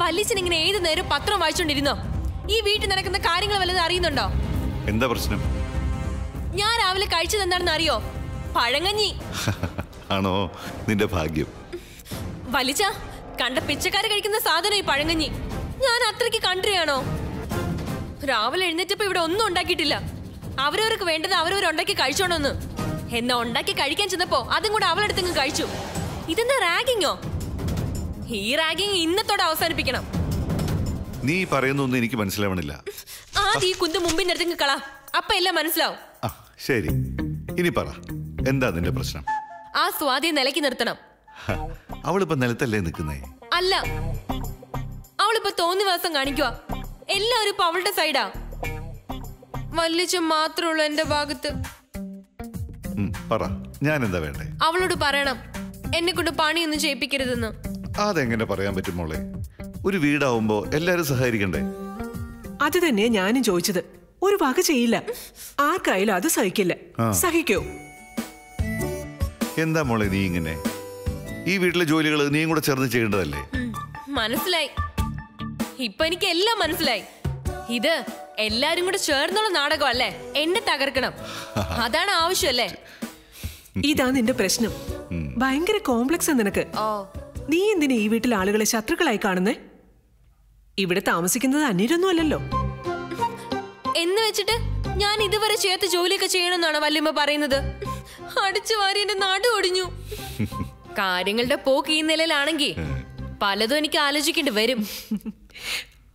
വല്യച്ഛൻ ഇങ്ങനെ ഏത് നേരം പത്രം വായിച്ചോണ്ടിരുന്നോ? ഈ വീട്ടിൽ നടക്കുന്ന കാര്യങ്ങൾ വല്ലതും അറിയുന്നുണ്ടോ? എന്താ പ്രശ്നം? ഞാൻ രാവിലെ കഴിച്ചത് എന്താണെന്ന് അറിയോ? പഴങ്കഞ്ഞി. ആണോ? നിന്റെ ഭാഗ്യം. വലിച്ച കണ്ട പിച്ചക്കാര് കഴിക്കുന്ന സാധനം ഈ പഴങ്കഞ്ഞി. ഞാൻ അത്രയ്ക്ക് കൺട്രിയാണോ? രാവിലെ എഴുന്നേറ്റപ്പോ ഇവിടെ ഒന്നും ഉണ്ടാക്കിയിട്ടില്ല. അവരവർക്ക് വേണ്ടത് അവരവരുണ്ടാക്കി കഴിച്ചോണോന്ന്. എന്നാ ഉണ്ടാക്കി കഴിക്കാൻ ചെന്നപ്പോ അതും കൂടെ അവളെടുത്തങ്ങ് കഴിച്ചു. ഇതെന്താ റാഗിങ്ങോ? ഈ റാഗിങ് ഇന്നത്തോടെ അവസാനിപ്പിക്കണം. നീ പറയുന്നൊന്നും എനിക്ക് മനസ്സിലാവണില്ല. ആദ്യം ഈ കുന്ത് മുമ്പിൽ നിർത്തിങ്ങ് കളാ, അപ്പൊ എല്ലാം മനസ്സിലാവും. ശരി, ഇനി പറ, എന്താ നിന്റെ പ്രശ്നം? ആ സ്വാതിയെ നിലയ്ക്ക് നിർത്തണം. അവളിപ്പോ നിലത്തല്ലേ നിൽക്കുന്നേ? അല്ല, അവളിപ്പോ തോന്നിവാസം കാണിക്കുക. എല്ലാവരും ഇപ്പൊ അവളുടെ സൈഡാ. വല്യച്ഛൻ മാത്രമുള്ളൂ എന്റെ ഭാഗത്ത്. പറ, ഞാൻ എന്താ വേണ്ടേ? അവളോട് പറയണം എന്നെ കൊണ്ട് പണിയൊന്നും ചെയ്യിപ്പിക്കരുതെന്ന്. അതെങ്ങനെ പറയാൻ പറ്റും മോളെ? ഒരു വീടാവുമ്പോ എല്ലാരും സഹകരിക്കണ്ടേ? അത് തന്നെയാ ഞാനും ചോദിച്ചത്. ഒരു വക ചെയ്യില്ല, ആർക്കായാലും അത് സഹിക്കില്ല. സഹിക്കോ? എന്താ മോളെ നീ ഇങ്ങനെ? ഈ വീട്ടിലെ ജോലികൾ നീയും കൂടെ ചേർന്ന് ചെയ്യേണ്ടതല്ലേ? മനസ്സിലായി, ഇപ്പൊ എനിക്ക് എല്ലാം മനസ്സിലായി. ഇത് എല്ലാരും കൂടെ ചേർന്നുള്ള നാടകം അല്ലേ? എന്നെ തകർക്കണം, അതാണ് ആവശ്യമല്ലേ? ഇതാ നിന്റെ പ്രശ്നം. ഭയങ്കര കോംപ്ലക്സ് നിനക്ക്. നീ എന്തിനാ ഈ വീട്ടിലെ ആളുകളെ ശത്രുക്കളായി കാണുന്നേ? ഇവിടെ താമസിക്കുന്നത് അന്യരൊന്നും അല്ലല്ലോ. എന്ന് വെച്ചിട്ട് ഞാൻ ഇതുവരെ ചെയ്യാത്ത ജോലിയൊക്കെ ചെയ്യണമെന്നാണ് വല്യമ്മ പറയുന്നത്. അടിച്ചു വാരി എന്റെ നാട് ഒടിഞ്ഞു. കാര്യങ്ങളുടെ പോക്ക് ഈ നിലയിലാണെങ്കിൽ പലതും എനിക്ക് ആലോചിക്കേണ്ടി വരും.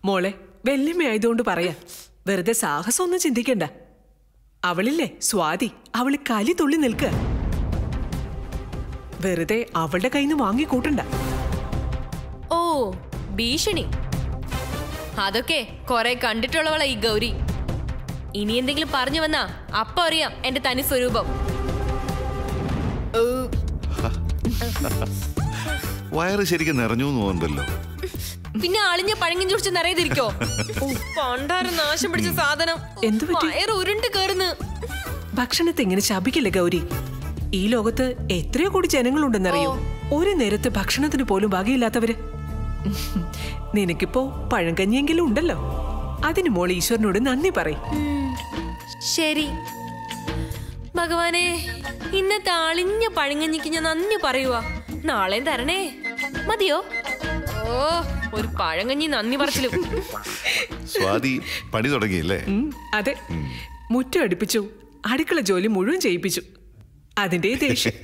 മോളെ, വെല്ലുമയായതുകൊണ്ട് പറയാ, വെറുതെ സാഹസമൊന്നും ചിന്തിക്കണ്ട. അവളില്ലേ സ്വാതി, അവള് കലി തുള്ളി നിൽക്കുക. വെറുതെ അവളുടെ കയ്യിൽ നിന്ന് വാങ്ങിക്കൂട്ടണ്ട. ഓ, ഭീഷണി അതൊക്കെ കൊറേ കണ്ടിട്ടുള്ളവളാ ഈ ഗൗരി. ഇനി എന്തെങ്കിലും പറഞ്ഞു വന്നാ അപ്പൊ അറിയാം എന്റെ തനി സ്വരൂപം. വയറ് ശരിക്കും നിറഞ്ഞു തോന്നുന്നുണ്ടല്ലോ. പിന്നെ അളിഞ്ഞ പഴങ്ങി ചുടിച്ച് നിറയതിരിക്കോ? പണ്ടാരം നാശം പിടിച്ച സാധനം. വയറ് ഉരുണ്ട് കേറുന്നു. ഭക്ഷണത്തെ ഇങ്ങനെ ശപിക്കില്ല ഗൗരി. ഈ ലോകത്ത് എത്രയോ കോടി ജനങ്ങളുണ്ടെന്നറിയോ? ഒരു നേരത്തെ ഭക്ഷണത്തിന് പോലും വകയില്ലാത്തവര്. നിനക്കിപ്പോ പഴങ്കഞ്ഞിയെങ്കിലും ഉണ്ടല്ലോ. അതിന് മോൾ ഈശ്വരനോട് നന്ദി പറയും. ശരി ഭഗവാനെ, ഇന്നത്തെ അളിഞ്ഞ പഴങ്കഞ്ഞിക്ക് ഞാൻ നന്ദി പറയുവാ. നാളെയും തരണേ. മതിയോ? ഓ, ഒരു പഴങ്കഞ്ഞി നന്ദി പറച്ചിലും. സ്വാതി പണി തുടങ്ങിയില്ലേ? അതെ, മുറ്റം അടുപ്പിച്ചു, അടുക്കള ജോലി മുഴുവൻ ചെയ്യിപ്പിച്ചു. അതിന്റെ ദേഷ്യം.